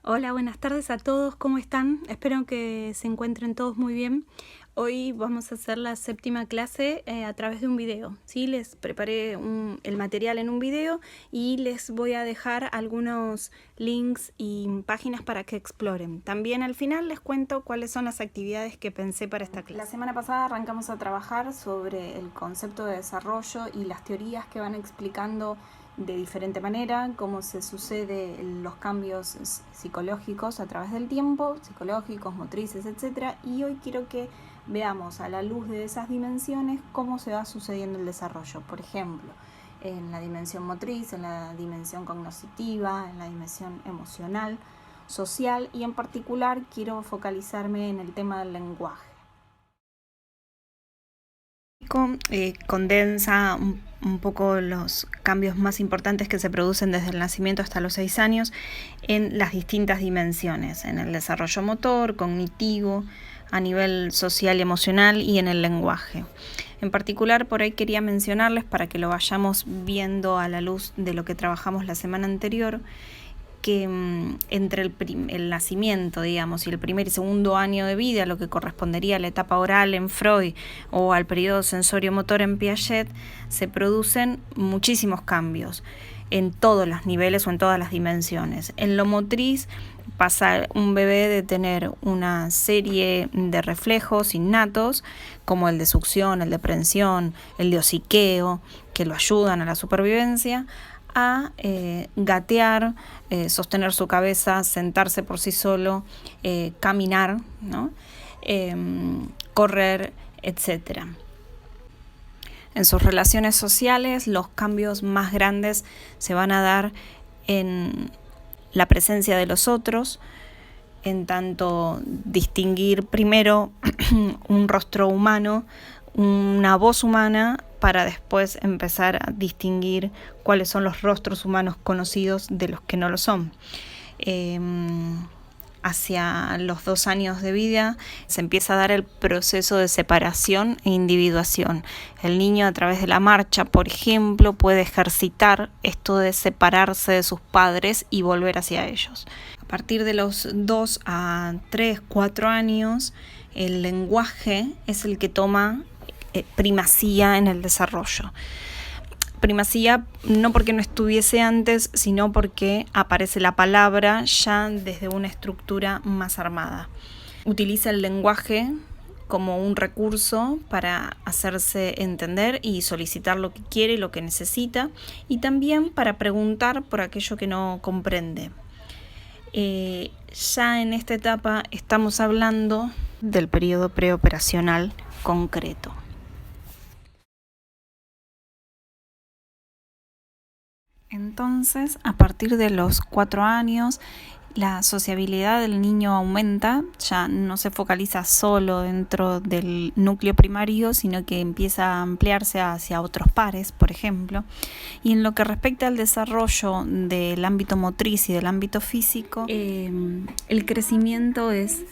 Hola, buenas tardes a todos, ¿cómo están? Espero que se encuentren todos muy bien. Hoy vamos a hacer la séptima clase a través de un video. ¿Sí? Les preparé el material en un video y les voy a dejar algunos links y páginas para que exploren. También al final les cuento cuáles son las actividades que pensé para esta clase. La semana pasada arrancamos a trabajar sobre el concepto de desarrollo y las teorías que van explicando de diferente manera cómo se suceden los cambios psicológicos a través del tiempo, psicológicos, motrices, etc. Y hoy quiero que veamos a la luz de esas dimensiones cómo se va sucediendo el desarrollo. Por ejemplo, en la dimensión motriz, en la dimensión cognitiva, en la dimensión emocional, social, y en particular quiero focalizarme en el tema del lenguaje. Condensa un poco los cambios más importantes que se producen desde el nacimiento hasta los 6 años en las distintas dimensiones, en el desarrollo motor, cognitivo, a nivel social y emocional y en el lenguaje. En particular, por ahí quería mencionarles, para que lo vayamos viendo a la luz de lo que trabajamos la semana anterior, que entre el nacimiento, digamos, y el primer y segundo año de vida, lo que correspondería a la etapa oral en Freud o al periodo sensorio-motor en Piaget, se producen muchísimos cambios en todos los niveles o en todas las dimensiones. En lo motriz pasa un bebé de tener una serie de reflejos innatos, como el de succión, el de prensión, el de hociqueo, que lo ayudan a la supervivencia, a gatear, sostener su cabeza, sentarse por sí solo, caminar, ¿no? Correr, etc. En sus relaciones sociales, los cambios más grandes se van a dar en la presencia de los otros, en tanto distinguir primero un rostro humano, una voz humana, para después empezar a distinguir cuáles son los rostros humanos conocidos de los que no lo son. Hacia los 2 años de vida se empieza a dar el proceso de separación e individuación. El niño, a través de la marcha, por ejemplo, puede ejercitar esto de separarse de sus padres y volver hacia ellos. A partir de los 2 a 3, 4 años, el lenguaje es el que toma primacía en el desarrollo. Primacía no porque no estuviese antes, sino porque aparece la palabra ya desde una estructura más armada. Utiliza el lenguaje como un recurso para hacerse entender y solicitar lo que quiere y lo que necesita, y también para preguntar por aquello que no comprende. Ya en esta etapa estamos hablando del periodo preoperacional concreto. Entonces, a partir de los 4 años, la sociabilidad del niño aumenta, ya no se focaliza solo dentro del núcleo primario, sino que empieza a ampliarse hacia otros pares, por ejemplo. Y en lo que respecta al desarrollo del ámbito motriz y del ámbito físico, el crecimiento es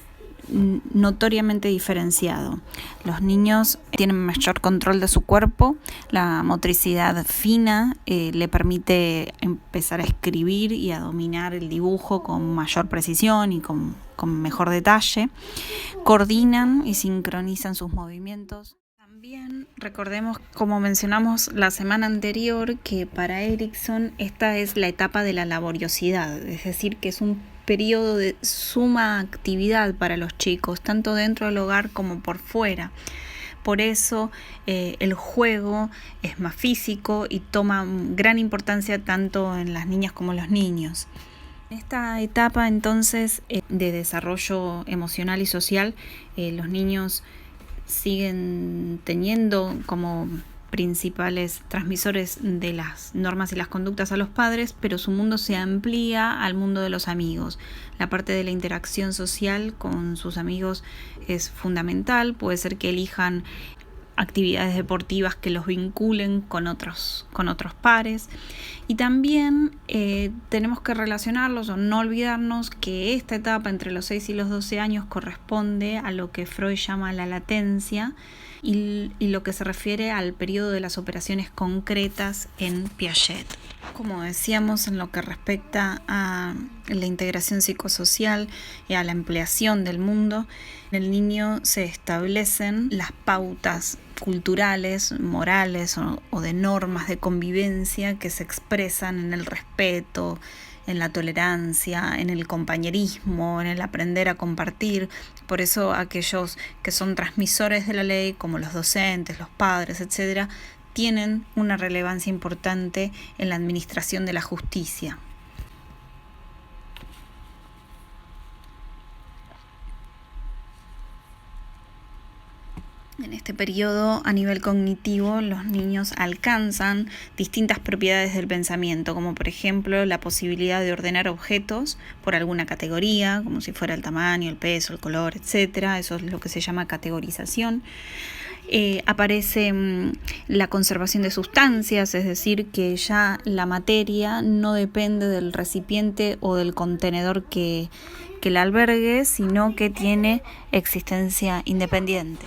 notoriamente diferenciado. Los niños tienen mayor control de su cuerpo, la motricidad fina le permite empezar a escribir y a dominar el dibujo con mayor precisión y con mejor detalle, coordinan y sincronizan sus movimientos. También recordemos, como mencionamos la semana anterior, que para Erikson esta es la etapa de la laboriosidad, es decir, que es un periodo de suma actividad para los chicos, tanto dentro del hogar como por fuera. Por eso el juego es más físico y toma gran importancia tanto en las niñas como en los niños. En esta etapa entonces de desarrollo emocional y social, los niños siguen teniendo como principales transmisores de las normas y las conductas a los padres, pero su mundo se amplía al mundo de los amigos. La parte de la interacción social con sus amigos es fundamental. Puede ser que elijan actividades deportivas que los vinculen con otros pares, y también tenemos que relacionarlos o no olvidarnos que esta etapa entre los 6 y los 12 años corresponde a lo que Freud llama la latencia y lo que se refiere al periodo de las operaciones concretas en Piaget. Como decíamos, en lo que respecta a la integración psicosocial y a la ampliación del mundo, en el niño se establecen las pautas culturales, morales o de normas de convivencia que se expresan en el respeto, en la tolerancia, en el compañerismo, en el aprender a compartir. Por eso aquellos que son transmisores de la ley, como los docentes, los padres, etcétera, tienen una relevancia importante en la administración de la justicia. En este periodo, a nivel cognitivo, los niños alcanzan distintas propiedades del pensamiento, como por ejemplo la posibilidad de ordenar objetos por alguna categoría, como si fuera el tamaño, el peso, el color, etc. Eso es lo que se llama categorización. Aparece la conservación de sustancias, es decir, que ya la materia no depende del recipiente o del contenedor que la albergue, sino que tiene existencia independiente.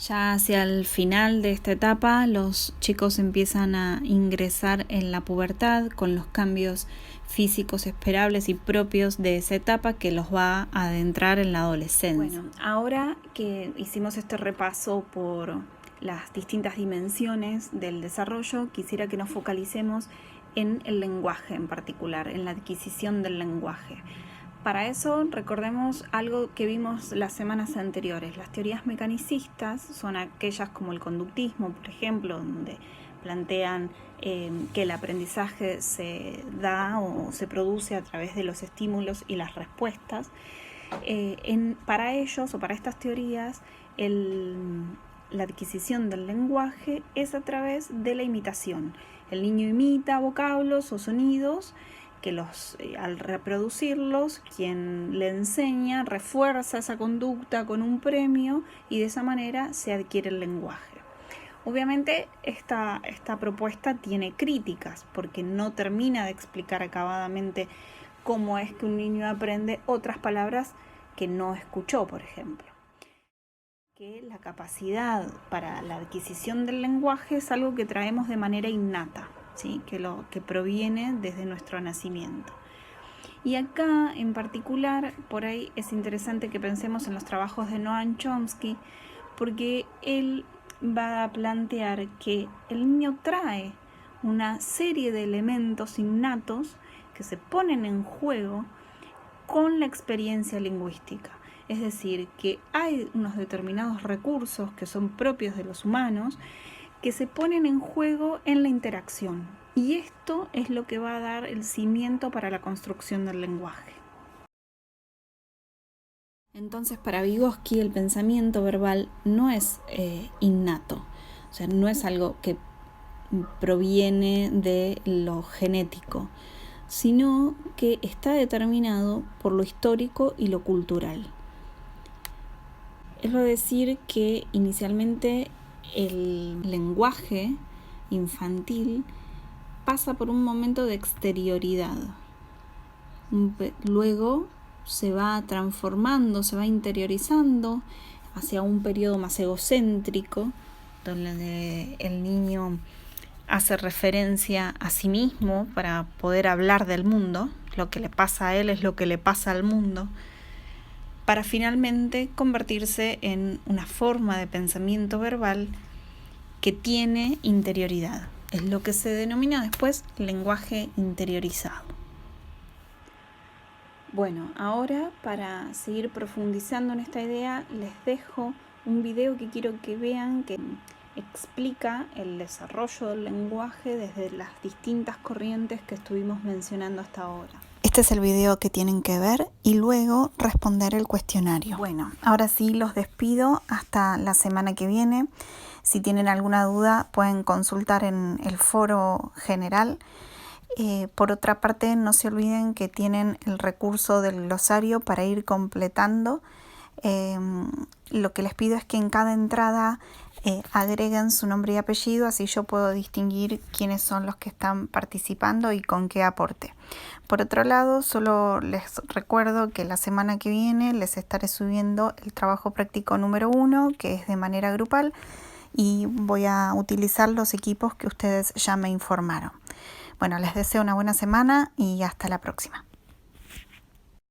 Ya hacia el final de esta etapa, los chicos empiezan a ingresar en la pubertad con los cambios físicos esperables y propios de esa etapa que los va a adentrar en la adolescencia. Bueno, ahora que hicimos este repaso por las distintas dimensiones del desarrollo, quisiera que nos focalicemos en el lenguaje en particular, en la adquisición del lenguaje. Para eso recordemos algo que vimos las semanas anteriores. Las teorías mecanicistas son aquellas como el conductismo, por ejemplo, donde plantean que el aprendizaje se da o se produce a través de los estímulos y las respuestas. Para ellos o para estas teorías, la adquisición del lenguaje es a través de la imitación. El niño imita vocablos o sonidos que al reproducirlos, quien le enseña refuerza esa conducta con un premio y de esa manera se adquiere el lenguaje. Obviamente esta propuesta tiene críticas porque no termina de explicar acabadamente cómo es que un niño aprende otras palabras que no escuchó, por ejemplo. Que la capacidad para la adquisición del lenguaje es algo que traemos de manera innata, ¿sí? que proviene desde nuestro nacimiento. Y acá en particular, por ahí es interesante que pensemos en los trabajos de Noam Chomsky, porque él va a plantear que el niño trae una serie de elementos innatos que se ponen en juego con la experiencia lingüística. Es decir, que hay unos determinados recursos que son propios de los humanos que se ponen en juego en la interacción. Y esto es lo que va a dar el cimiento para la construcción del lenguaje. Entonces, para Vygotsky, el pensamiento verbal no es innato, o sea, no es algo que proviene de lo genético, sino que está determinado por lo histórico y lo cultural. Es decir que inicialmente el lenguaje infantil pasa por un momento de exterioridad. Luego se va transformando, se va interiorizando hacia un periodo más egocéntrico, donde el niño hace referencia a sí mismo para poder hablar del mundo. Lo que le pasa a él es lo que le pasa al mundo, para finalmente convertirse en una forma de pensamiento verbal que tiene interioridad. Es lo que se denomina después lenguaje interiorizado. Bueno, ahora para seguir profundizando en esta idea, les dejo un video que quiero que vean que explica el desarrollo del lenguaje desde las distintas corrientes que estuvimos mencionando hasta ahora. Este es el video que tienen que ver y luego responder el cuestionario. Bueno, ahora sí los despido hasta la semana que viene. Si tienen alguna duda pueden consultar en el foro general. Por otra parte, no se olviden que tienen el recurso del glosario para ir completando. Lo que les pido es que en cada entrada agreguen su nombre y apellido, así yo puedo distinguir quiénes son los que están participando y con qué aporte. Por otro lado, solo les recuerdo que la semana que viene les estaré subiendo el trabajo práctico número 1, que es de manera grupal, y voy a utilizar los equipos que ustedes ya me informaron. Bueno, les deseo una buena semana y hasta la próxima.